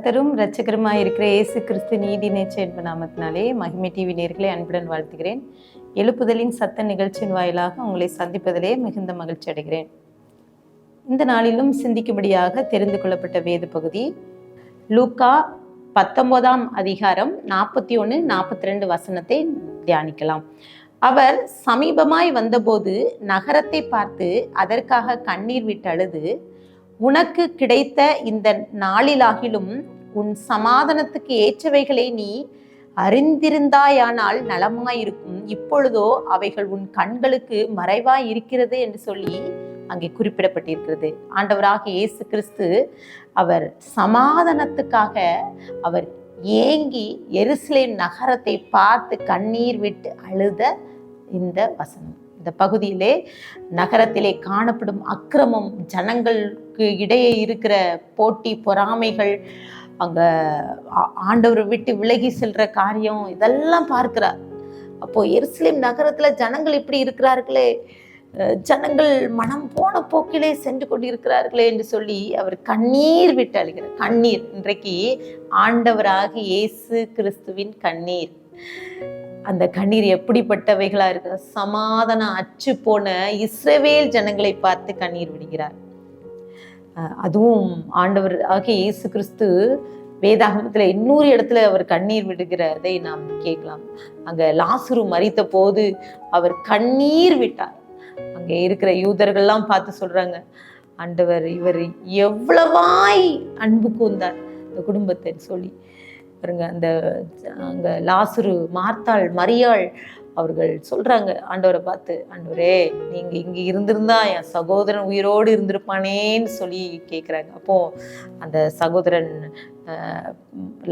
கர்த்தரும் இரட்சகருமாய் இருக்கிற இயேசு கிறிஸ்து நீதி நேர்ச்சை என்ப நாமத்தினாலே மகிமை டிவி நேயர்களை அன்புடன் வாழ்த்துகிறேன். எழுப்புதலின் சத்த நிகழ்ச்சியின் வாயிலாக உங்களை சந்திப்பதிலே மிகுந்த மகிழ்ச்சி அடைகிறேன். இந்த நாளிலும் சிந்திக்கும்படியாக தெரிந்து கொள்ளப்பட்ட வேத பகுதி லூக்கா 19ஆம் அதிகாரம் 41-42 வசனத்தை தியானிக்கலாம். அவர் சமீபமாய் வந்தபோது நகரத்தை பார்த்து அதற்காக கண்ணீர் விட்டு அழுது, உனக்கு கிடைத்த இந்த நாளிலாகிலும் உன் சமாதானத்துக்கு ஏற்றவைகளை நீ அறிந்திருந்தாயானால் நலமாயிருக்கும், இப்பொழுதோ அவைகள் உன் கண்களுக்கு மறைவாய் இருக்கிறது என்று சொல்லி அங்கே குறிப்பிடப்பட்டிருக்கிறது. ஆண்டவராகிய இயேசு கிறிஸ்து அவர் சமாதானத்துக்காக அவர் ஏங்கி எருசலேம் நகரத்தை பார்த்து கண்ணீர் விட்டு அழுத இந்த வசனம். இந்த பகுதியிலே நகரத்திலே காணப்படும் அக்கிரமம், ஜனங்களுக்கு இடையே இருக்கிற போட்டி பொறாமைகள், அங்கே ஆண்டவரை விட்டு விலகி செல்ற காரியம், இதெல்லாம் பார்க்கிறார். அப்போ எருசலேம் நகரத்துல ஜனங்கள் இப்படி இருக்கிறார்களே, ஜனங்கள் மனம் போன போக்கிலே சென்று கொண்டிருக்கிறார்களே என்று சொல்லி அவர் கண்ணீர் விட்டு அழுகிறார். கண்ணீர் இன்றைக்கு ஆண்டவராகிய இயேசு கிறிஸ்துவின் கண்ணீர். அந்த கண்ணீர் எப்படிப்பட்டவைகளா இருக்கு? சமாதானம் அற்று போன இஸ்ரவேல் ஜனங்களை பார்த்து கண்ணீர் விடுகிறார். அதுவும் ஆண்டவர் ஆகிய இயேசு கிறிஸ்து வேதாகமத்துல 800 இடத்துல அவர் கண்ணீர் விடுகிறதை நாம் கேட்கலாம். அங்க லாசரு மரித்த போது அவர் கண்ணீர் விட்டார். அங்க இருக்கிற யூதர்கள்லாம் பார்த்து சொல்றாங்க, ஆண்டவர் இவர் எவ்வளவாய் அன்பு கூர்ந்தார் இந்த குடும்பத்தை சொல்லி பாருங்க. அங்க லாசரு, மார்த்தாள், மரியாள் அவர்கள் சொல்றாங்க ஆண்டவரை பார்த்து, ஆண்டவரே நீங்க இங்க இருந்திருந்தா என் சகோதரன் உயிரோடு இருந்திருப்பானேன்னு சொல்லி கேட்குறாங்க. அப்போ அந்த சகோதரன்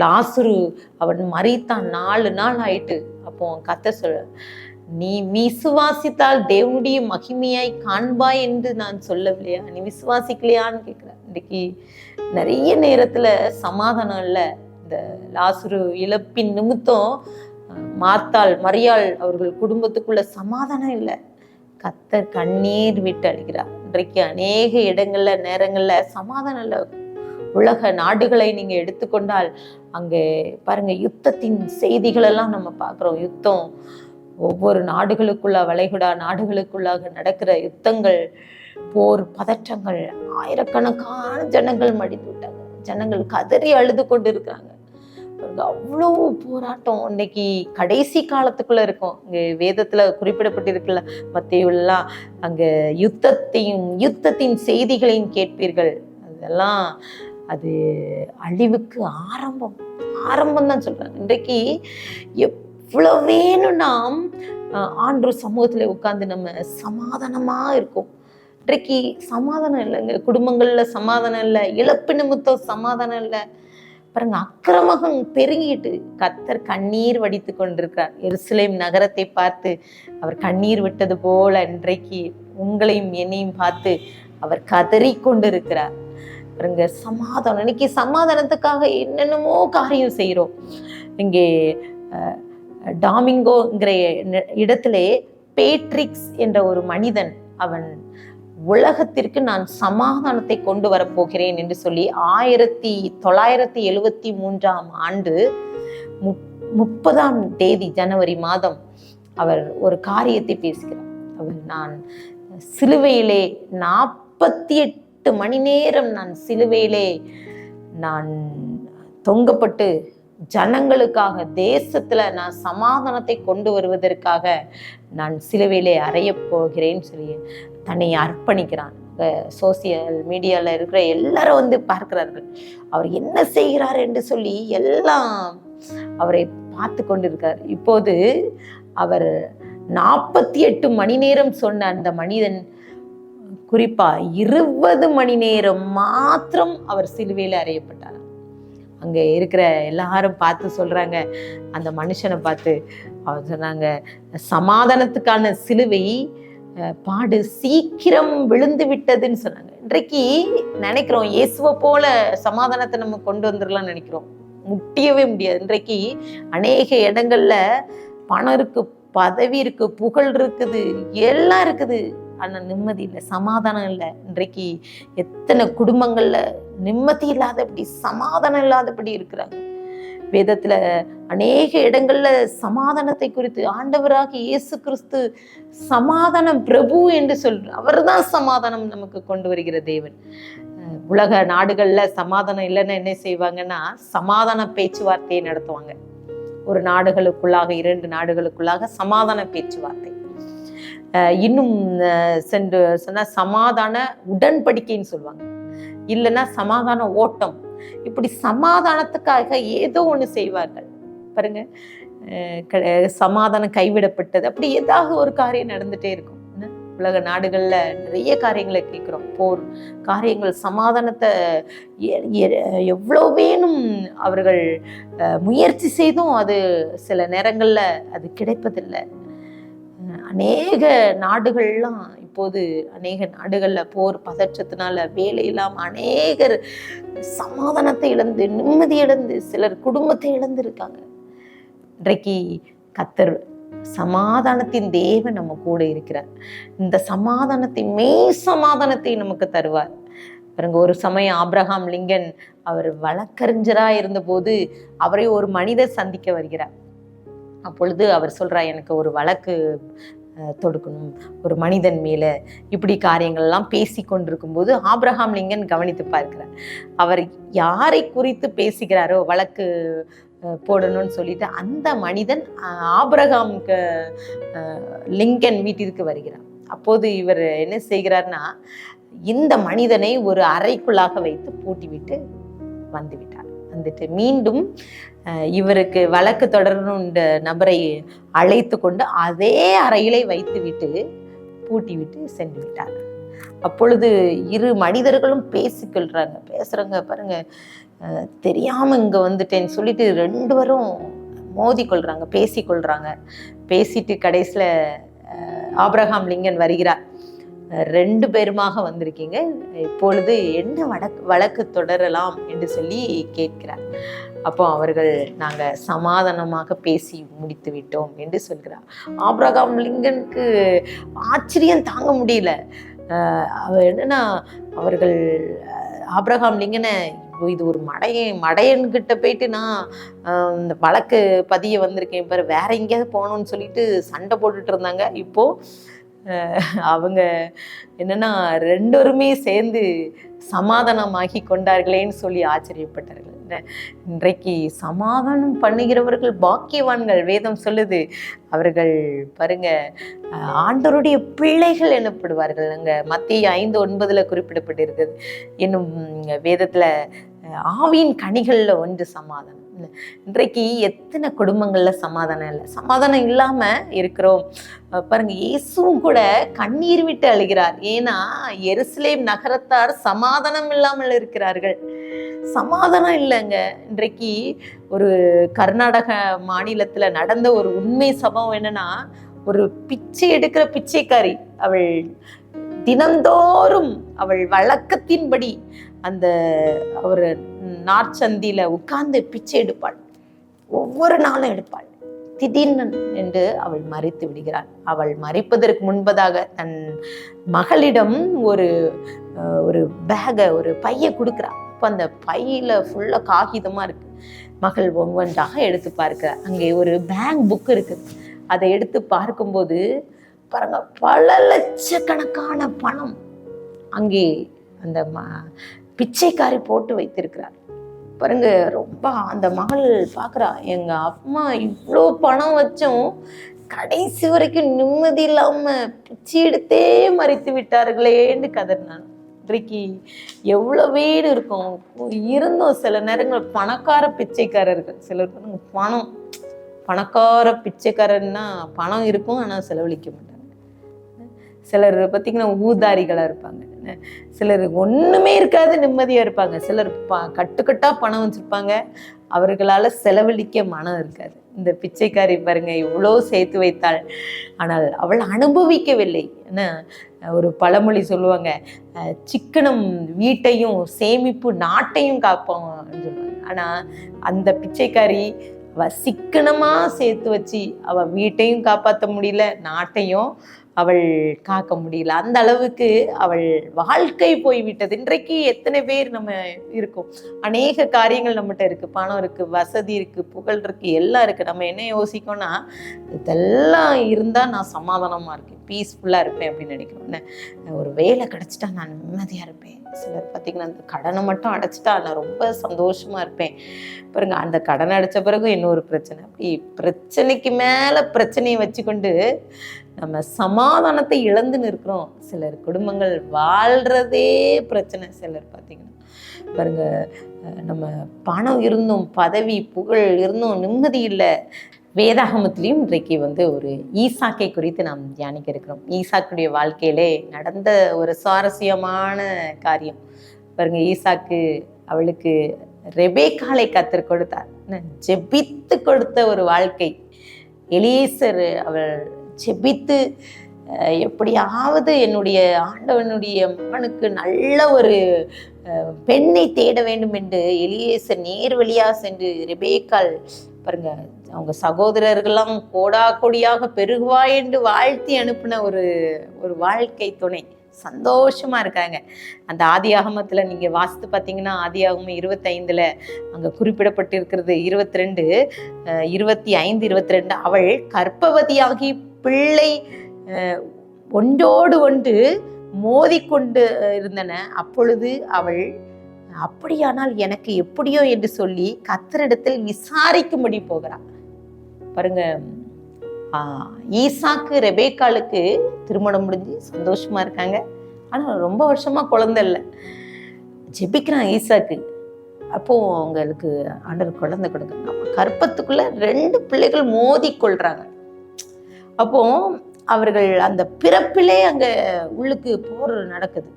லாசரு அவன் மரித்தான், 4 நாள் ஆயிட்டு. அப்போ கர்த்தர் சொல்ற, நீ விசுவாசித்தால் தேவனுடைய மகிமையாய் காண்பாய் என்று நான் சொல்லவில்லையா? நீ விசுவாசிக்கலையான்னு கேட்குறேன். இன்னைக்கு நிறைய நேரத்துல சமாதானம் இல்லை. இந்த லாசரு இழப்பின் நிமித்தம் மார்த்தாள், மரியாள் அவர்கள் குடும்பத்துக்குள்ள சமாதானம் இல்லை. கர்த்தர் கண்ணீர் விட்டு அழுகிறார். இன்றைக்கு அநேக இடங்கள்ல நேரங்கள்ல சமாதானம் இல்லை. உலக நாடுகளை நீங்க எடுத்துக்கொண்டால் அங்கே பாருங்க, யுத்தத்தின் செய்திகள் எல்லாம் நம்ம பார்க்குறோம். யுத்தம், ஒவ்வொரு நாடுகளுக்குள்ள, வளைகுடா நாடுகளுக்குள்ளாக நடக்கிற யுத்தங்கள், போர், பதற்றங்கள், ஆயிரக்கணக்கான ஜனங்கள் மடிந்து விட்டாங்க. ஜனங்கள் கதறி அழுது கொண்டு இருக்கிறாங்க. அவ்வளோ போராட்டம் இன்னைக்கு கடைசி காலத்துக்குள்ள இருக்கும். இங்கே வேதத்துல குறிப்பிடப்பட்டிருக்குல்ல, மத்தேயுலாம் அங்க யுத்தத்தின் செய்திகளையும் கேட்பீர்கள். அதெல்லாம் அது அழிவுக்கு ஆரம்பம் தான் சொல்றாங்க. இன்றைக்கு எவ்வளவு வேணும் நாம் ஆண்டவர் சமூகத்துல உட்கார்ந்து நம்ம சமாதானமா இருக்கும். இன்றைக்கு சமாதானம் இல்லைங்க. குடும்பங்கள்ல சமாதானம் இல்லை, இழப்பு நிமித்தம் சமாதானம் இல்லை. பாருங்க, அக்கிரமம் பெருகிட்டு கர்த்தர் கண்ணீர் வடித்து கொண்டிருக்கிறார். எருசலேம் நகரத்தை பார்த்து அவர் கண்ணீர் விட்டது போல இன்றைக்கு உங்களையும் என்னையும் பார்த்து அவர் கதறி கொண்டிருக்கிறார். பாருங்க, சமாதானம். இன்னைக்கு சமாதானத்துக்காக என்னென்னமோ காரியம் செய்கிறோம். இங்கே டாமிங்கோங்கிற இடத்துல பேட்ரிக்ஸ் என்ற ஒரு மனிதன், அவன் உலகத்திற்கு நான் சமாதானத்தை கொண்டு வரப்போகிறேன் என்று சொல்லி 1973ஆம் ஆண்டு 30ஆம் தேதி ஜனவரி மாதம் அவர் ஒரு காரியத்தை பேசுகிறார். அவர், நான் சிலுவையிலே 48 மணி நேரம் நான் சிலுவையிலே நான் தொங்கப்பட்டு ஜனங்களுக்காக, தேசத்துல நான் சமாதானத்தை கொண்டு வருவதற்காக நான் சிலுவையிலே அறையப் போகிறேன்னு சொல்லி தன்னை அர்ப்பணிக்கிறான். சோசியல் மீடியால இருக்கிற எல்லாரும் வந்து பார்க்கிறார்கள் அவர் என்ன செய்கிறார் என்று சொல்லி, எல்லாம் அவரை பார்த்து கொண்டிருக்கார். இப்போது அவர் 48 மணி நேரம் சொன்ன அந்த மனிதன் குறிப்பா 20 மணி நேரம் மாத்திரம் அவர் சிலுவையில் அறையப்பட்டார். அங்கே இருக்கிற எல்லாரும் பார்த்து சொல்றாங்க, அந்த மனுஷனை பார்த்து அவர் சொன்னாங்க, சமாதானத்துக்கான சிலுவை பாடு சீக்கிரம் விழுந்து விட்டதுன்னு சொன்னாங்க. இன்றைக்கு நினைக்கிறோம் இயேசுவை போல சமாதானத்தை நம்ம கொண்டு வந்துடலாம்னு நினைக்கிறோம். முடியவே முடியாது. இன்றைக்கு அநேக இடங்கள்ல பணம் இருக்கு, பதவி இருக்கு, புகழ் இருக்குது, எல்லாம் இருக்குது. ஆனால் நிம்மதி இல்லை, சமாதானம் இல்லை. இன்றைக்கு எத்தனை குடும்பங்கள்ல நிம்மதி இல்லாதபடி, சமாதானம் இல்லாதபடி இருக்கிறாங்க. வேதத்துல அநேக இடங்கள்ல சமாதானத்தை குறித்து ஆண்டவராக இயேசு கிறிஸ்து சமாதானம் பிரபு என்று சொல்ற அவர்தான் சமாதானம் நமக்கு கொண்டு வருகிற தேவன். உலக நாடுகள்ல சமாதானம் இல்லைன்னா என்ன செய்வாங்கன்னா சமாதான பேச்சுவார்த்தையை நடத்துவாங்க. ஒரு நாடுகளுக்குள்ளாக, 2 நாடுகளுக்குள்ளாக சமாதான பேச்சுவார்த்தை. இன்னும் சென்று சொன்னா சமாதான உடன்படிக்கைன்னு சொல்லுவாங்க, இல்லைன்னா சமாதான ஓட்டம். இப்படி சமாதானத்துக்காக ஏதோ ஒண்ணு செய்வார்கள் பாருங்க. சமாதானம் கைவிடப்பட்டது, அப்படி ஏதாவது ஒரு காரியம் நடந்துட்டே இருக்கும். உலக நாடுகள்ல நிறைய காரியங்களை கேட்கிறோம், போர் காரியங்கள். சமாதானத்தை எவ்வளோ வேணும் அவர்கள் முயற்சி செய்தும் அது சில நேரங்கள்ல அது கிடைப்பதில்லை. அநேக நாடுகள்லாம் இப்போது அநேக நாடுகள்ல போர் பதற்றத்தினால வேலை இல்லாம அநேகர் சமாதானத்தை இழந்து, நிம்மதி இழந்து, சிலர் குடும்பத்தை இழந்து இருக்காங்க. இன்றைக்கு கர்த்தர் சமாதானத்தின் தேவன் நம்ம கூட இருக்கிறார். இந்த சமாதானத்தை, மெய் சமாதானத்தை நமக்கு தருவார். பாருங்க, ஒரு சமயம் ஆபிரகாம் லிங்கன் அவர் வழக்கறிஞரா இருந்தபோது அவரை ஒரு மனிதர் சந்திக்க வருகிறார். அப்பொழுது அவர் சொல்றார், எனக்கு ஒரு வழக்கு தொடுக்கணும் ஒரு மனிதன் மேல. இப்படி காரியங்கள்லாம் பேசி கொண்டிருக்கும் போது ஆபிரகாம் லிங்கன் கவனித்து பார்க்கிறார். அவர் யாரை குறித்து பேசுகிறாரோ வழக்கு போடணும்னு சொல்லிட்டு அந்த மனிதன் ஆபிரகாமுக்கு லிங்கன் வீட்டிற்கு வருகிறார். அப்போது இவர் என்ன செய்கிறார்னா, இந்த மனிதனை ஒரு அறைக்குள்ளாக வைத்து பூட்டிவிட்டு வந்துவிட்டார். வந்துட்டு மீண்டும் இவருக்கு வழக்கு தொடரணும் நபரை அழைத்து கொண்டு அதே அறையிலே வைத்து விட்டு பூட்டி விட்டு சென்று விட்டார். அப்பொழுது 2 மனிதர்களும் பேசுறாங்க பாருங்க. தெரியாம இங்க வந்துட்டேன்னு சொல்லிட்டு 2 பேரும் மோதிக்கொள்றாங்க, பேசிக்கொள்றாங்க. பேசிட்டு கடைசியில ஆபிரகாம் லிங்கன் வருகிறார். 2 பேருமாக வந்திருக்கீங்க, இப்பொழுது என்ன வழக்கு தொடரலாம் என்று சொல்லி கேட்கிறார். அப்போ அவர்கள், நாங்க சமாதானமாக பேசி முடித்து விட்டோம் என்று சொல்கிறார். ஆபிரகாம் லிங்கனுக்கு ஆச்சரியம் தாங்க முடியல. என்னன்னா, அவர்கள் ஆபிரகாம் லிங்கனை, இது ஒரு மடையன்கிட்ட போயிட்டு நான் இந்த வழக்கு பதிய வந்திருக்கேன் பாரு, வேற எங்கேயாவது போகணும்னு சொல்லிட்டு சண்டை போட்டுட்டு இருந்தாங்க. இப்போ அவங்க என்னன்னா 2 பேருமே சேர்ந்து சமாதானமாகி கொண்டார்களேன்னு சொல்லி ஆச்சரியப்பட்டார்கள். இன்றைக்கு சமாதானம் பண்ணுகிறவர்கள் பாக்கியவான்கள். வேதம் சொல்லுது, அவர்கள் பாருங்க ஆண்டவருடைய பிள்ளைகள் எனப்படுவார்கள். அங்க மத்தேயு 5:9 குறிப்பிடப்பட்டிருக்குது. இன்னும் வேதத்துல ஆவியின் கனிகள்ல ஒன்று சமாதானம். இன்றைக்கு எத்தனை குடும்பங்கள்ல சமாதானம் இல்லை, சமாதானம் இல்லாம இருக்கிறோம். பாருங்க, இயேசுவும் கூட கண்ணீர் விட்டு அழுகிறார். ஏன்னா எருசலேம் நகரத்தார் சமாதானம் இல்லாமல் இருக்கிறார்கள். சமாதானம் இல்லைங்க. இன்றைக்கு ஒரு கர்நாடக மாநிலத்துல நடந்த ஒரு உண்மை சம்பவம் என்னன்னா, ஒரு பிச்சை எடுக்கிற பிச்சைக்காரி, அவள் தினந்தோறும் அவள் வழக்கத்தின்படி அந்த ஒரு நாற்சந்தியில உட்கார்ந்து பிச்சை எடுப்பாள். ஒவ்வொரு நாளும் எடுப்பாள். திடீர்னு என்று அவள் மரித்து விடுகிறாள். அவள் மரிப்பதற்கு முன்பதாக தன் மகளிடம் ஒரு பைய கொடுக்குறாள். இப்போ அந்த பையில ஃபுல்லா காகிதமா இருக்கு. மகள் ஒவ்வொன்றாக எடுத்து பார்க்கிறார். அங்கே ஒரு பேங்க் புக் இருக்குது. அதை எடுத்து பார்க்கும்போது பாருங்க, பல லட்சக்கணக்கான பணம் அங்கே அந்த பிச்சைக்காரி போட்டு வைத்திருக்கிறார். பாருங்க, ரொம்ப அந்த மகள் பார்க்குறா, எங்க அம்மா இவ்வளோ பணம் வச்சும் கடைசி வரைக்கும் நிம்மதி இல்லாம பிச்சை எடுத்தே மறித்து விட்டார்களேன்னு கதறினான். இன்றைக்கு எவ்வளோ வீடு இருக்கும் இருந்தும் சில நேரங்கள் பணக்கார பிச்சைக்காரர்கள், சிலர் பணக்கார பிச்சைக்காரன்னா பணம் இருக்கும் ஆனால் செலவழிக்க மாட்டாங்க. சிலர் பார்த்தீங்கன்னா ஊதாரிகளாக இருப்பாங்க. சிலர் ஒன்றுமே இருக்காது, நிம்மதியாக இருப்பாங்க. சிலர் கட்டுக்கட்டா பணம் வச்சுருப்பாங்க, அவர்களால் செலவழிக்க மனம் இருக்காது. இந்த பிச்சைக்காரி பாருங்க, இவ்வளோ சேர்த்து வைத்தாள், ஆனால் அவள் அனுபவிக்கவில்லை. ஏன்னா ஒரு பழமொழி சொல்லுவாங்க, சிக்கனம் வீட்டையும் சேமிப்பு நாட்டையும் காப்பான்னு சொல்லுவாங்க. ஆனால் அந்த பிச்சைக்காரி அவள் சிக்கனமாக சேர்த்து வச்சு அவள் வீட்டையும் காப்பாற்ற முடியல, நாட்டையும் அவள் காக்க முடியல. அந்த அளவுக்கு அவள் வாழ்க்கை போய்விட்டது. இன்றைக்கு எத்தனை பேர் நம்ம இருக்கோம், அநேக காரியங்கள் நம்மகிட்ட இருக்கு, பணம் இருக்கு, வசதி இருக்கு, புகழ் இருக்கு, எல்லாம் இருக்கு. நம்ம என்ன யோசிக்கோம்னா, இதெல்லாம் இருந்தா நான் சமாதானமா இருக்கேன், பீஸ்ஃபுல்லா இருப்பேன் அப்படின்னு நினைக்கிறோம். ஒரு வேலை கிடைச்சிட்டா நான் நிம்மதியா இருப்பேன். சிலர் பார்த்தீங்கன்னா அந்த கடனை மட்டும் அடைச்சிட்டா நான் ரொம்ப சந்தோஷமா இருப்பேன். பாருங்க, அந்த கடனை அடைச்ச பிறகு இன்னொரு பிரச்சனை. அப்படி பிரச்சனைக்கு மேல பிரச்சனையை வச்சுக்கொண்டு நம்ம சமாதானத்தை இழந்து நிற்கிறோம். சிலர் குடும்பங்கள் வாழ்றதே பிரச்சனை. சிலர் பார்த்தீங்கன்னா பாருங்க, நம்ம பணம் இருந்தும், பதவி புகழ் இருந்தும் நிம்மதி இல்லை. வேதாகமத்திலையும் இன்றைக்கு ஒரு ஈசாக்கை குறித்து நாம் தியானிக்க இருக்கிறோம். ஈசாக்குடைய வாழ்க்கையிலே நடந்த ஒரு சுவாரஸ்யமான காரியம் பாருங்க. ஈசாக்கு அவளுக்கு ரெபேக்காளை கர்த்தர் கொடுத்தார். ஜெபித்து கொடுத்த ஒரு வாழ்க்கை. எலியேசர் அவள் ஜெபித்து எப்படியாவது என்னுடைய ஆண்டவனுடைய மகனுக்கு நல்ல ஒரு பெண்ணை தேட வேண்டும் என்று எலியேசர் நேர் வழியாக சென்று ரெபேக்காள் பாருங்க, அவங்க சகோதரர்கள்லாம் கோடா கொடியாக பெருகுவா என்று வாழ்த்தி அனுப்பின ஒரு வாழ்க்கை துணை. சந்தோஷமா இருக்காங்க. அந்த ஆதியாகமத்துல நீங்க வாசித்து பார்த்தீங்கன்னா, ஆதியாகமம் 25 அங்க குறிப்பிடப்பட்டிருக்கிறது 22, 25, 22. அவள் கர்ப்பவதியாகி பிள்ளை ஒன்றோடு ஒன்று மோதிக்கொண்டு இருந்தன. அப்பொழுது அவள், அப்படியானால் எனக்கு எப்படியோ என்று சொல்லி கர்த்தரிடத்தில் விசாரிக்கும்படி போகிறாள். பாருங்க, ஈசாக்கு ரெபேக்காளுக்கு திருமணம் முடிஞ்சு சந்தோஷமா இருக்காங்க. ஆனா ரொம்ப வருஷமா குழந்தை இல்லை. ஜெபிக்கிறான் ஈசாக்கு. அப்போ அவங்களுக்கு ஆண்டவர் குழந்தை கொடுக்குறாங்க. கர்ப்பத்துக்குள்ள 2 பிள்ளைகள் மோதி கொள்றாங்க. அப்போ அவர்கள் அந்த பிறப்பிலே அங்க உள்ளுக்கு போர் நடக்குது.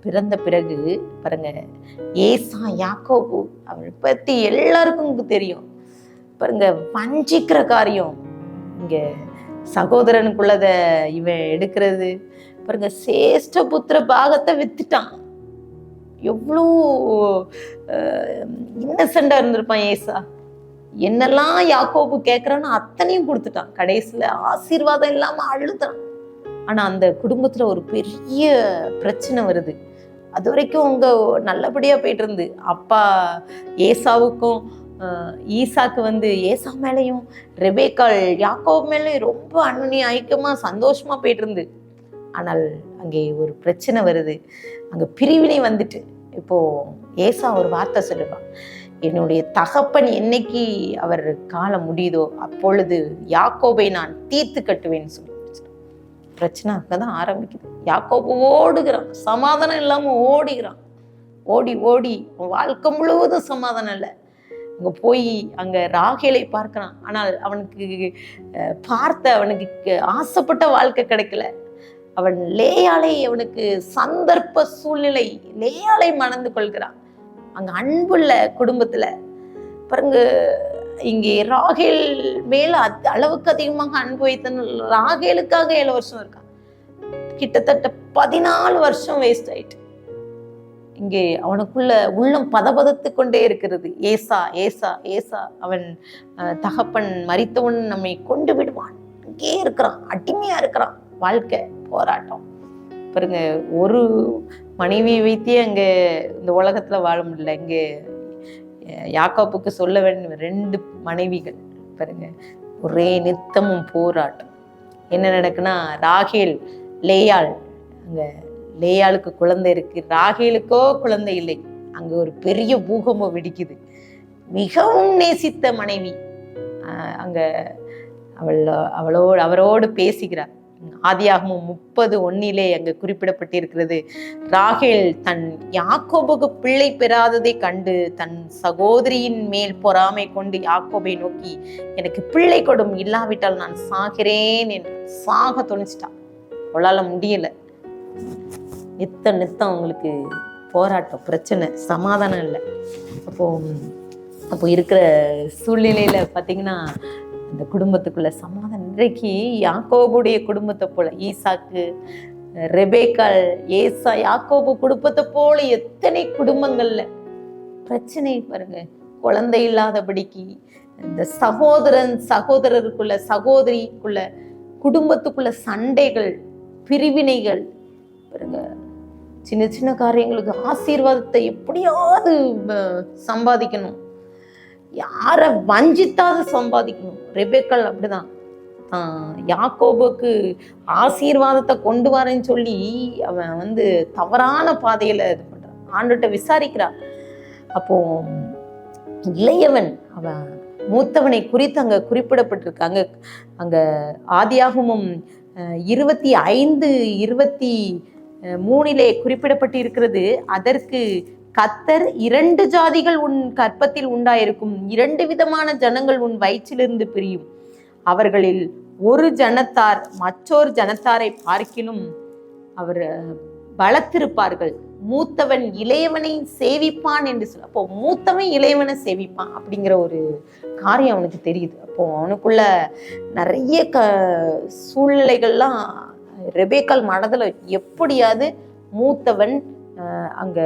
பிறந்த பிறகு பாருங்க, ஏசா யாக்கோபு அவள் பத்தி எல்லாருக்கும் தெரியும். பாருங்க, வஞ்சிக்கிற காரியம் இங்க சகோதரனுக்குள்ளத இவன் எடுக்கிறது. பாருங்க, சேஷ்ட புத்திர பாகத்தை வித்துட்டான். எவ்வளோ இன்னசென்டா இருந்திருப்பான் ஏசா. என்னெல்லாம் யாக்கோபு கேட்கறான்னு அத்தனையும் கொடுத்துட்டான். கடைசியில ஆசீர்வாதம் இல்லாம அழுதான். ஆனா அந்த குடும்பத்துல ஒரு பெரிய பிரச்சனை வருது. அது வரைக்கும் அவங்க நல்லபடியா போயிட்டு இருந்து, அப்பா ஏசாவுக்கும் ஈசாக்கு ஏசா மேலையும் ரெபேக்காள் யாக்கோபு மேலையும் ரொம்ப அன்னிய ஐக்கியமா சந்தோஷமா போயிட்டு இருந்து. ஆனால் அங்கே ஒரு பிரச்சனை வருது. அங்க பிரிவினை வந்துட்டு. இப்போ ஏசா ஒரு வார்த்தை சொல்லுவான், என்னுடைய தகப்பன் என்னைக்கு அவர் காலம் முடியுதோ அப்பொழுது யாக்கோபை நான் தீர்த்து கட்டுவேன்னு சொல்லி பிரச்சனை அங்கதான் ஆரம்பிக்குது. யாக்கோபு ஓடுகிறான், சமாதானம் இல்லாம ஓடுகிறான். ஓடி ஓடி வாழ்க்கை முழுவதும் சமாதானம் இல்லை. அங்க போய் அங்க ராகேலை பார்க்கிறான். ஆனால் அவனுக்கு அவனுக்கு ஆசைப்பட்ட வாழ்க்கை கிடைக்கல. அவன் லேயாளை, அவனுக்கு சந்தர்ப்ப சூழ்நிலை லேயாளை மணந்து கொள்கிறான். அங்க அன்புள்ள குடும்பத்துல பாருங்க, இங்கே ராகேல் மேல அளவுக்கு அதிகமாக அன்பு வைத்த ராகேலுக்காக 7 வருஷம் இருக்கான். கிட்டத்தட்ட 14 வருஷம் வேஸ்ட் ஆயிட்டு. இங்கே அவனுக்குள்ள உள்ளம் பதபதத்து கொண்டே இருக்கிறது. ஏசா ஏசா ஏசா, அவன் தகப்பன் மரித்தவன் நம்மை கொண்டு விடுவான். அங்கே இருக்கிறான், அடிமையா இருக்கிறான். வாழ்க்கை போராட்டம் பாருங்க. ஒரு மனைவியை வைத்தே அங்க இந்த உலகத்துல வாழ முடியல. இங்கே யாக்கோப்புக்கு சொல்ல வேண்டும் 2 மனைவிகள். பாருங்க, ஒரே நித்தமும் போராட்டம். என்ன நடக்குன்னா, ராகேல் லேயாள், அங்க லேயாளுக்கு குழந்தை இருக்கு, ராகேலுக்கோ குழந்தை இல்லை. அங்க ஒரு பெரிய பூகம்பம் வெடிக்குது. மிகவும் நேசித்த மனைவி அங்க அவரோடு பேசுகிறார். ஆதியாகமம் 30:1 அங்க குறிப்பிடப்பட்டிருக்கிறது, ராகேல் தன் யாக்கோபுக்கு பிள்ளை பெறாததை கண்டு தன் சகோதரியின் மேல் பொறாமை கொண்டு யாக்கோபை நோக்கி, எனக்கு பிள்ளை கொடும், இல்லாவிட்டால் நான் சாகிறேன் என்று சாக துணிச்சிட்டான். அவளால முடியல. நித்தம் அவங்களுக்கு போராட்டம், பிரச்சனை, சமாதானம் இல்லை. அப்போ இருக்கிற சூழ்நிலையில பார்த்தீங்கன்னா, அந்த குடும்பத்துக்குள்ள சமாதானம். இன்றைக்கு யாக்கோபுடைய குடும்பத்தை போல, ஈசாக்கு, ரெபேக்காள், ஏசா, யாக்கோபு குடும்பத்தை போல எத்தனை குடும்பங்கள்ல பிரச்சனை பாருங்க. குழந்தை இல்லாதபடிக்கு இந்த சகோதரருக்குள்ள, சகோதரிக்குள்ள, குடும்பத்துக்குள்ள சண்டைகள், பிரிவினைகள் பாருங்க. சின்ன சின்ன காரியங்களுக்கு ஆசீர்வாதத்தை எப்படியாவது சம்பாதிக்கணும், யாரை வஞ்சித்தாவது சம்பாதிக்கணும். ரெபெக்காள் அப்படிதான். யாக்கோபுக்கு ஆசீர்வாதத்தை கொண்டு வரேன்னு சொல்லி அவன் தவறான பாதையில இது பண்றான். ஆண்டுகிட்ட விசாரிக்கிறான். அப்போ இளையவன் அவன் மூத்தவனை குறித்து அங்க குறிப்பிடப்பட்டிருக்காங்க. அங்க ஆதியாகமம் 25:23 குறிப்பிடப்பட்டு இருக்கிறது. அதற்கு கர்த்தர் 2 ஜாதிகள் உன் கற்பத்தில் உண்டாயிருக்கும், 2 விதமான ஜனங்கள் உன் வயிற்றிலிருந்து பிரியும், அவர்களில் ஒரு ஜனத்தார் மற்றொரு ஜனத்தாரை பார்க்கிலும் அவர் பலத்திருப்பார்கள், மூத்தவன் இளையவனை சேவிப்பான் என்று சொல்ல. அப்போ மூத்தவன் இளையவனை சேவிப்பான் அப்படிங்கிற ஒரு காரியம் அவனுக்கு தெரியுது. அப்போ அவனுக்குள்ள நிறைய சூழ்நிலைகள்லாம் ரெபெக்காள் மனதுல எப்படியாவது மூத்தவன் அங்க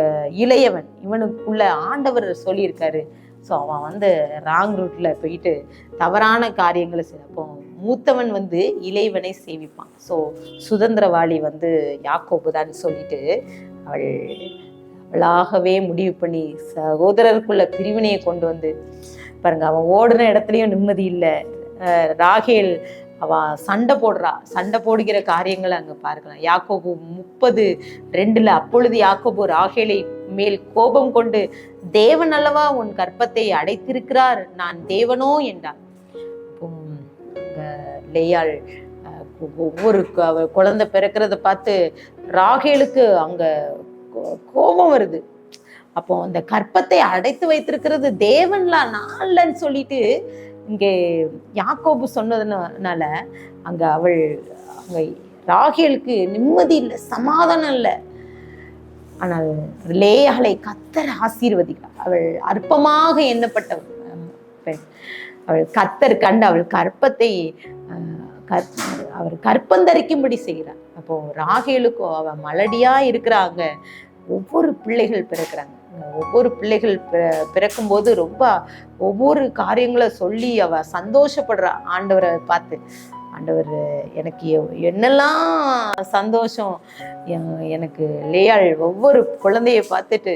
இளையவன் இவனுக்குள்ள ஆண்டவர் சொல்லியிருக்காரு. ஸோ அவன் ராங் ரூட்ல போயிட்டு தவறான காரியங்களை செய்ய. அப்போ மூத்தவன் இளையவனை சேவிப்பான். ஸோ சுதந்திரவாளி யாக்கோபு தான் சொல்லிட்டு அவளாகவே முடிவு பண்ணி சகோதரருக்குள்ள பிரிவினையை கொண்டு பாருங்க. அவன் ஓடுன இடத்துலயும் நிம்மதி இல்லை. ராகேல் அவ சண்டை போடுகிற காரியங்களை அங்க பார்க்கலாம். யாக்கோபு 30:2 அப்பொழுது யாக்கோபு ராகேலை மேல் கோபம் கொண்டு, தேவன் அல்லவா உன் கற்பத்தை அடைத்திருக்கிறார், நான் தேவனோ என்றார். லேயாள் ஒவ்வொரு குழந்தை பிறக்கிறத பார்த்து ராகேலுக்கு அங்க கோபம் வருது. அப்போ அந்த கற்பத்தை அடைத்து வைத்திருக்கிறது தேவன்லாம் நான்லன்னு சொல்லிட்டு இங்கே யாக்கோபு சொன்னதுனால அங்க ராகேலுக்கு நிம்மதி இல்லை, சமாதானம் இல்லை. ஆனால் லேயாளை கர்த்தர் ஆசீர்வதிக்கிறார். அவள் அற்பமாக எண்ணப்பட்டவள். அவள் கர்த்தர் கண்டு அவள் கற்பத்தை அவர் கற்பந்தரிக்கும்படி செய்கிறார். அப்போ ராகேலுக்கும் அவ மலடியா இருக்கிறாங்க. ஒவ்வொரு பிள்ளைகள் பிறக்கிறாங்க. ஒவ்வொரு பிள்ளைகள் பிறக்கும்போது ரொம்ப ஒவ்வொரு காரியங்களை சொல்லி அவ சந்தோஷப்படுறா. ஆண்டவரை பார்த்து, ஆண்டவர் எனக்கு என்னெல்லாம் சந்தோஷம், எனக்கு லேயாள் ஒவ்வொரு குழந்தைய பார்த்துட்டு,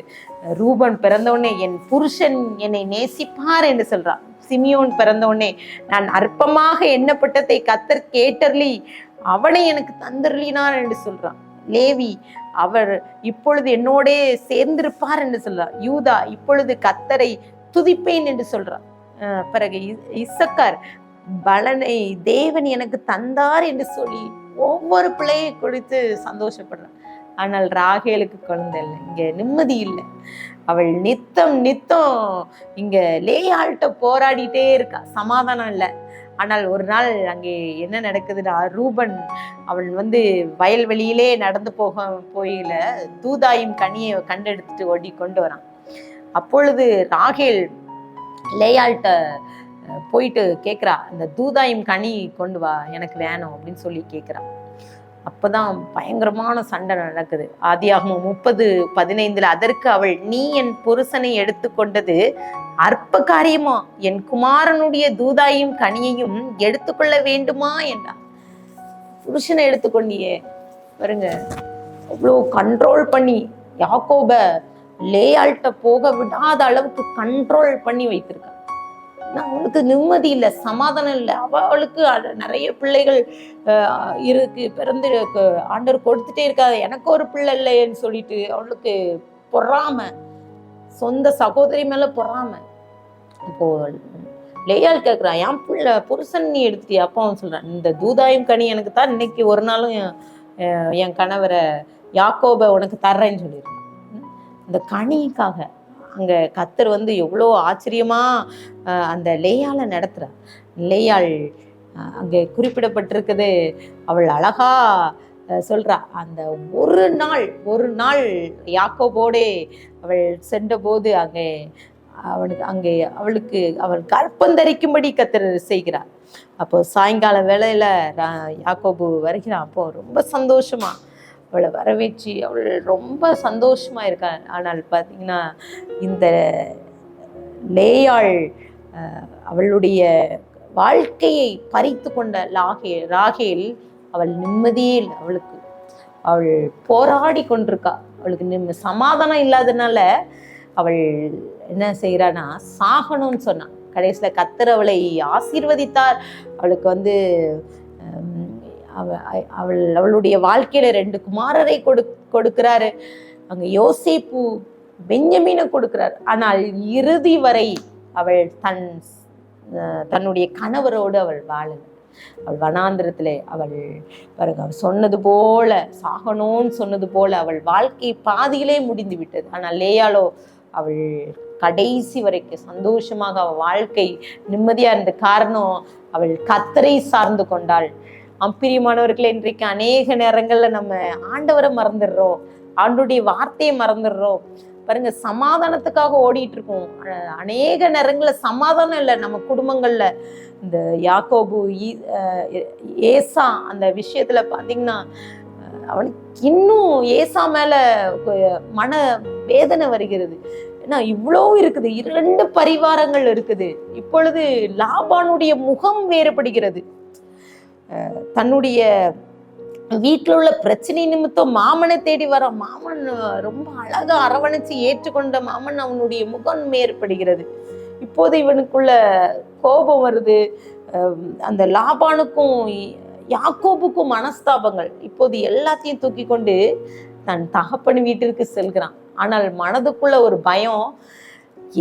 ரூபன் பிறந்தவுடனே என் புருஷன் என்னை நேசிப்பார் என்று சொல்றான். சிமியோன் பிறந்தவுடனே நான் அற்பமாக எண்ணப்பட்டதை கர்த்தர் கேட்டர்லி அவனை எனக்கு தந்தர்லினார் என்று சொல்றான். லேவி அவர் இப்பொழுது என்னோடே சேர்ந்திருப்பார் என்று சொல்றார். யூதா இப்பொழுது கர்த்தரை துதிப்பேன் என்று சொல்றான். பிறகு இசக்கார் பலனை தேவன் எனக்கு தந்தார் என்று சொல்லி ஒவ்வொரு பிள்ளையை குறித்து சந்தோஷப்படுறான். ஆனால் ராகேலுக்கு குழந்தை இல்லை, இங்க நிம்மதி இல்லை. அவள் நித்தம் இங்க லேயாள்கிட்ட போராடிட்டே இருக்கா, சமாதானம் இல்லை. ஆனால் ஒரு நாள் அங்கே என்ன நடக்குதுன்னா, ரூபன் அவள் வயல்வெளியிலே நடந்து போயில தூதாயும் கனியை கண்டெடுத்துட்டு ஓடி கொண்டு வரான். அப்பொழுது ராகேல் லேயாள்கிட்ட போயிட்டு கேட்குறா, அந்த தூதாயும் கனி கொண்டு வா, எனக்கு வேணும் அப்படின்னு சொல்லி கேட்குறா. அப்பதான் பயங்கரமான சண்டை நடக்குது. ஆதியாகமம் 30:15 அதற்கு அவள், நீ என் புருஷனை எடுத்துக்கொண்டது அற்ப காரியமா, என் குமாரனுடைய தூதாயும் கனியையும் எடுத்துக்கொள்ள வேண்டுமா என்றார். புருஷனை எடுத்துக்கொண்டியே பாருங்க, அவ்வளோ கண்ட்ரோல் பண்ணி யாக்கோப லேயாள்கிட்ட போக விடாத அளவுக்கு கண்ட்ரோல் பண்ணி வைத்திருக்க. அவளுக்கு நிம்மதி இல்லை, சமாதானம் இல்லை. அவளுக்கு நிறைய பிள்ளைகள் இருக்கு, பிறந்து ஆண்டவர் கொடுத்துட்டே இருக்காது, எனக்கு ஒரு பிள்ளை இல்லைன்னு சொல்லிட்டு அவளுக்கு பொறாம, சொந்த சகோதரி மேல பொறாம. இப்போ லேயாள் கேட்குறான், என் பிள்ளை புருஷன் நீ எடுத்துட்டியா? அப்போ அவன் சொல்றான், இந்த தூதாயும் கனி எனக்கு தான், இன்னைக்கு ஒரு நாளும் என் கணவரை யாக்கோபை உனக்கு தர்றேன்னு சொல்லியிருக்கான். இந்த கனிக்காக அங்க கர்த்தர் எவ்வளோ ஆச்சரியமா அந்த லேயாளை நடத்துறா. லேயாள் அங்க குறிப்பிடப்பட்டிருக்குது. அவள் அழகா சொல்றா, அந்த ஒரு நாள் யாக்கோபோடே அவள் சென்றபோது அவளுக்கு அவள் கற்பந்தரிக்கும்படி கர்த்தர் செய்கிறார். அப்போ சாயங்கால வேளையில யாக்கோபு வருகிறான். அப்போ ரொம்ப சந்தோஷமா அவளை வரவேற்றி அவள் ரொம்ப சந்தோஷமா இருக்கா. ஆனால் பார்த்தீங்கன்னா இந்த லேயாள் அவளுடைய வாழ்க்கையை பறித்து கொண்ட ராகேல் அவள் நிம்மதியே இல்லை. அவளுக்கு அவள் போராடி கொண்டிருக்கா. அவளுக்கு சமாதானம் இல்லாதனால அவள் என்ன செய்யறான்னா சாகணும்னு சொன்னான். கடைசியில் கர்த்தர் அவளை ஆசீர்வதித்தார். அவளுக்கு அவளுடைய வாழ்க்கையில 2 குமாரரை கொடுக்கிறாரு. அங்க யோசேப்பு பென்யமீனை கொடுக்கிறார். ஆனால் இறுதி வரை அவள் தன்னுடைய கணவரோடு அவள் வாழல. அவள் வனாந்திரத்திலே அவள் சொன்னது போல சாகணும்னு சொன்னது போல அவள் வாழ்க்கை பாதியிலே முடிந்து விட்டது. ஆனால் லேயாளோ அவள் கடைசி வரைக்கும் சந்தோஷமாக அவள் வாழ்க்கை நிம்மதியா இருந்த காரணம் அவள் கர்த்தரை சார்ந்து கொண்டாள். பிரியமானவர்களே, இன்றைக்கு அநேக நேரங்கள்ல நம்ம ஆண்டவரை மறந்துடுறோம், ஆண்டவருடைய வார்த்தையை மறந்துடுறோம். பாருங்க, சமாதானத்துக்காக ஓடிட்டு இருக்கோம். அநேக நேரங்கள்ல சமாதானம் இல்லை நம்ம குடும்பங்கள்ல. இந்த யாக்கோபு ஏசா அந்த விஷயத்துல பாத்தீங்கன்னா அவனுக்கு இன்னும் ஏசா மேல மன வேதனை வருகிறது. ஏன்னா இவ்வளோ இருக்குது, 2 பரிவாரங்கள் இருக்குது. இப்பொழுது லாபானுடைய முகம் வேறுபடுகிறது. தன்னுடைய வீட்டில் உள்ள பிரச்சனை நிமித்தம் மாமனை தேடி வர மாமன் ரொம்ப அழகா அரவணைச்சு ஏற்றுக்கொண்ட மாமன் அவனுடைய முகம் வேறுபடுகிறது. இப்போது இவனுக்குள்ள கோபம் வருது. அந்த லாபானுக்கும் யாக்கோபுக்கும் மனஸ்தாபங்கள். இப்போது எல்லாத்தையும் தூக்கி கொண்டு தன் தகப்பன் வீட்டிற்கு செல்கிறான். ஆனால் மனதுக்குள்ள ஒரு பயம்,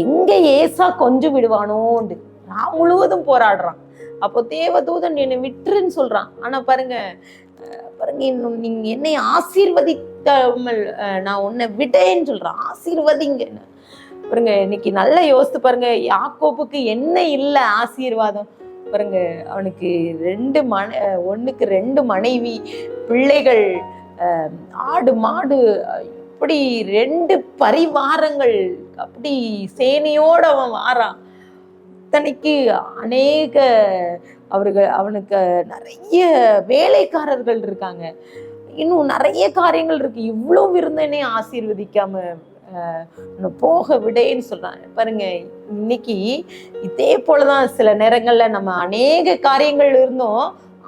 எங்க ஏசா கொஞ்சம் விடுவானோண்டு முழுவதும் போராடுறான். அப்போ தேவதூதன் என்னை விட்டுருன்னு சொல்றான். ஆனா பாருங்க இன்னும் நீங்க என்னை ஆசீர்வதிக்காமல் நான் உன்னை விட்டேன்னு சொல்றான். ஆசீர்வதிங்க பாருங்க. இன்னைக்கு நல்லா யோசித்து பாருங்க, யாக்கோபுக்கு என்ன இல்லை ஆசீர்வாதம் பாருங்க. அவனுக்கு 2 மனைவி, பிள்ளைகள், ஆடு மாடு, இப்படி 2 பரிவாரங்கள், அப்படி சேனையோடு அவன் வாரான். இத்தனைக்கு அநேக அவனுக்கு நிறைய வேலைக்காரர்கள் இருக்காங்க, இன்னும் நிறைய காரியங்கள் இருக்கு. இவ்வளவு இருந்தேனே ஆசீர்வதிக்காம போக விடேன்னு சொல்றாங்க பாருங்க. இன்னைக்கு இதே போலதான் சில நேரங்கள்ல நம்ம அநேக காரியங்கள் இருந்தோம்,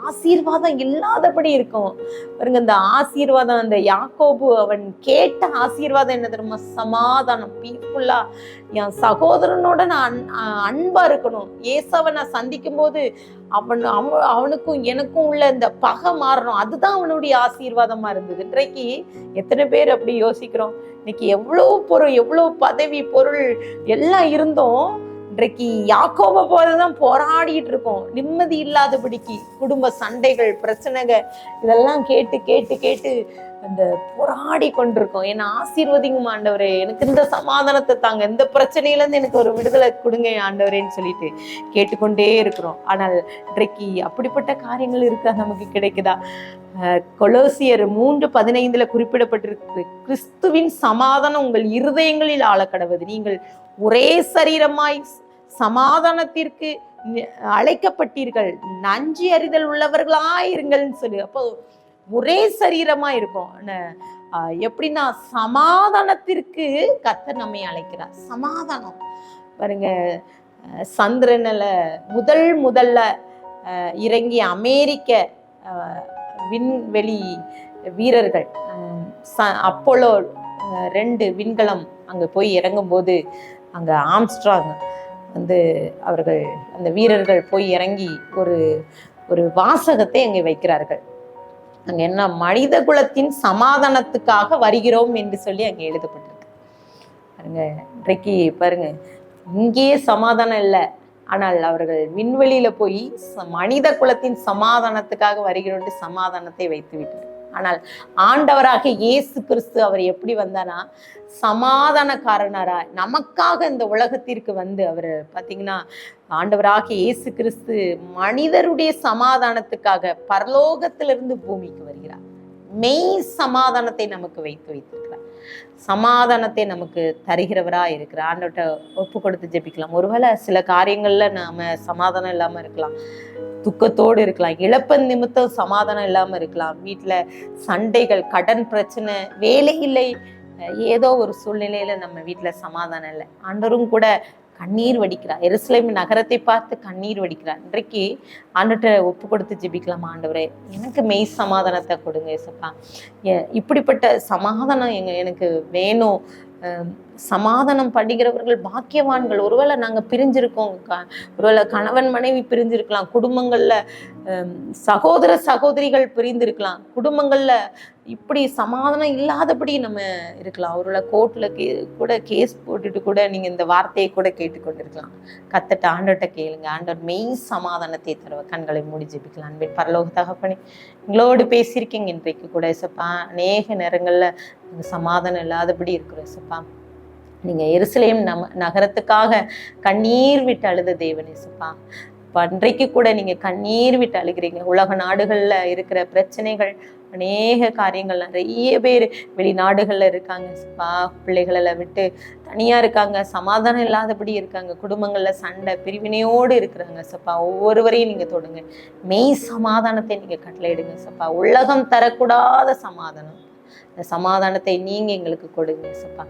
ஆசீர்வாதம் இல்லாதபடி இருக்கும் பாருங்க. இந்த ஆசீர்வாதம், அந்த யாக்கோபு அவன் கேட்ட ஆசீர்வாதம் என்ன தெரியுமா? சமாதானம், பீஸ்ஃபுல்லா என் சகோதரனோட நான் அன்பா இருக்கணும். ஏசாவை நான் சந்திக்கும் போது அவனுக்கும் எனக்கும் உள்ள இந்த பகை மாறணும். அதுதான் அவனுடைய ஆசீர்வாதமா இருந்தது. இன்றைக்கு எத்தனை பேர் அப்படி யோசிக்கிறோம்? இன்னைக்கு எவ்வளவு பொருள், எவ்வளவு பதவி, பொருள் எல்லாம் இருந்தோம், இன்றைக்கு யாக்கோபை போலதான் போராடிட்டு இருக்கோம். நிம்மதி இல்லாதபடிக்கு குடும்ப சண்டைகள், பிரச்சனைகள் இதெல்லாம் கேட்டு கேட்டு கேட்டு அந்த போராடி கொண்டிருக்கோம். என்னை ஆசீர்வதிங்க ஆண்டவரே, எனக்கு இந்த சமாதானத்தை தாங்க, இந்த பிரச்சனையில இருந்து எனக்கு ஒரு விடுதலை கொடுங்க ஆண்டவரேன்னு சொல்லிட்டு கேட்டுக்கொண்டே இருக்கிறோம். ஆனால் இன்றைக்கு அப்படிப்பட்ட காரியங்கள் இருக்கா? நமக்கு கிடைக்குதா? கொலோசியர் 3:15 குறிப்பிடப்பட்டிருக்கு, கிறிஸ்துவின் சமாதானம் உங்கள் இருதயங்களில் ஆளக்கடவது, நீங்கள் ஒரே சரீரமாய் சமாதானத்திற்கு அழைக்கப்பட்டீர்கள், நன்றி அறிதல் உள்ளவர்களாயிருங்கள்னு சொல்லு. அப்போ ஒரே சரீரமா இருக்கும். எப்படின்னா சமாதானத்திற்கு கர்த்தர் நம்மை அழைக்கிறார். சமாதானம் பாருங்க, சந்திரனில் முதல்ல இறங்கிய அமெரிக்க விண்வெளி வீரர்கள், அப்போலோ 2 விண்கலம் அங்கே போய் இறங்கும்போது அங்கே ஆம்ஸ்ட்ராங் அவர்கள் அந்த வீரர்கள் போய் இறங்கி ஒரு வாசகத்தை அங்கே வைக்கிறார்கள். அங்கே என்ன, மனித குலத்தின் சமாதானத்துக்காக வருகிறோம் என்று சொல்லி அங்கே எழுதப்பட்டிருக்கு பாருங்க. இன்றைக்கு பாருங்க, இங்கேயே சமாதானம் இல்லை, ஆனால் அவர்கள் விண்வெளியில போய் மனித குலத்தின் சமாதானத்துக்காக வருகிறோம் சமாதானத்தை வைத்து விட்டார். ஆனால் ஆண்டவராக இயேசு கிறிஸ்து அவர் எப்படி வந்தானா, சமாதானக்காரனரா நமக்காக இந்த உலகத்திற்கு அவர் பார்த்தீங்கன்னா, ஆண்டவராக இயேசு கிறிஸ்து மனிதருடைய சமாதானத்துக்காக பரலோகத்திலிருந்து பூமிக்கு வருகிறார். மெய் சமாதானத்தை நமக்கு வைத்திருக்கிறார். சமாதானத்தை நமக்கு தருகிறவரா இருக்கிறார். ஆண்டவர்கிட்ட ஒப்பு கொடுத்து ஜெபிக்கலாம். ஒருவேளை சில காரியங்கள்ல நாம சமாதானம் இல்லாம இருக்கலாம், துக்கத்தோடு இருக்கலாம், இழப்பன் நிமித்தம் சமாதானம் இல்லாம இருக்கலாம், வீட்டுல சண்டைகள், கடன் பிரச்சனை, வேலை இல்லை, ஏதோ ஒரு சூழ்நிலையில நம்ம வீட்டுல சமாதானம் இல்லை. ஆண்டவரும் கூட கண்ணீர் வடிக்கிறார். எருசலேம் நகரத்தை பார்த்து கண்ணீர் வடிக்கிறார். இன்றைக்கு ஆண்டவர்கிட்ட ஒப்பு கொடுத்து ஜெபிக்கலாம். ஆண்டவரே, எனக்கு மெய் சமாதானத்தை கொடுங்க ஏசப்பா. இப்படிப்பட்ட சமாதானம் எனக்கு வேணும். சமாதானம் பண்ணுகிறவர்கள் பாக்கியவான்கள். ஒருவேளை நாங்கள் பிரிஞ்சிருக்கோம், ஒருவேளை கணவன் மனைவி பிரிஞ்சிருக்கலாம், குடும்பங்கள்ல சகோதர சகோதரிகள் பிரிந்திருக்கலாம், குடும்பங்கள்ல இப்படி சமாதானம் இல்லாதபடி நம்ம இருக்கலாம். ஒருவேளை கோர்ட்ல கூட கேஸ் போட்டுட்டு கூட நீங்க இந்த வார்த்தையை கூட கேட்டுக்கொண்டிருக்கலாம். கத்தட்ட ஆண்டவர்கிட்ட கேளுங்க. ஆண்டவர் மெய் சமாதானத்தை தருவ. கண்களை மூடி ஜெபிக்கலாம். அன்பின் பரலோக தகப்பனே, எங்களோடு பேசியிருக்கீங்க இன்றைக்கு கூட ஏசப்பா. அநேக நேரங்கள்ல சமாதானம் இல்லாதபடி இருக்கிறோம் ஏசப்பா. நீங்க எருசலேம் நகரத்துக்காக கண்ணீர் விட்டு அழுத தேவன் ஏசப்பா. அன்றைக்கு கூட நீங்க கண்ணீர் விட்டு அழுகிறீங்க. உலக நாடுகள்ல இருக்கிற பிரச்சனைகள், அநேக காரியங்கள், நிறைய பேர் வெளிநாடுகள்ல இருக்காங்க ஏசப்பா. பிள்ளைகளெல்லாம் விட்டு தனியா இருக்காங்க, சமாதானம் இல்லாதபடி இருக்காங்க, குடும்பங்கள்ல சண்டை பிரிவினையோடு இருக்கிறாங்க சப்பா. ஒவ்வொருவரையும் நீங்க தொடுங்க. மெய் சமாதானத்தை நீங்க கட்டளையிடுங்க சப்பா. உலகம் தரக்கூடாத சமாதானம், இந்த சமாதானத்தை நீங்க எங்களுக்கு கொடுங்க சப்பா.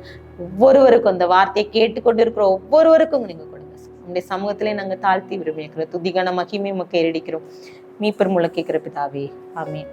ஒவ்வொருவருக்கும் இந்த வார்த்தையை கேட்டுக்கொண்டு இருக்கிற ஒவ்வொருவருக்கும் நீங்க கொடுங்க. உங்களுடைய சமூகத்திலே நாங்க தாழ்த்தி விரும்பி இருக்கிற துதிகான மகிமை மக்கள் ஏறடிக்கிறோம். மீட்பர் மூலம் கேட்கிற பிதாவே, ஆமென்.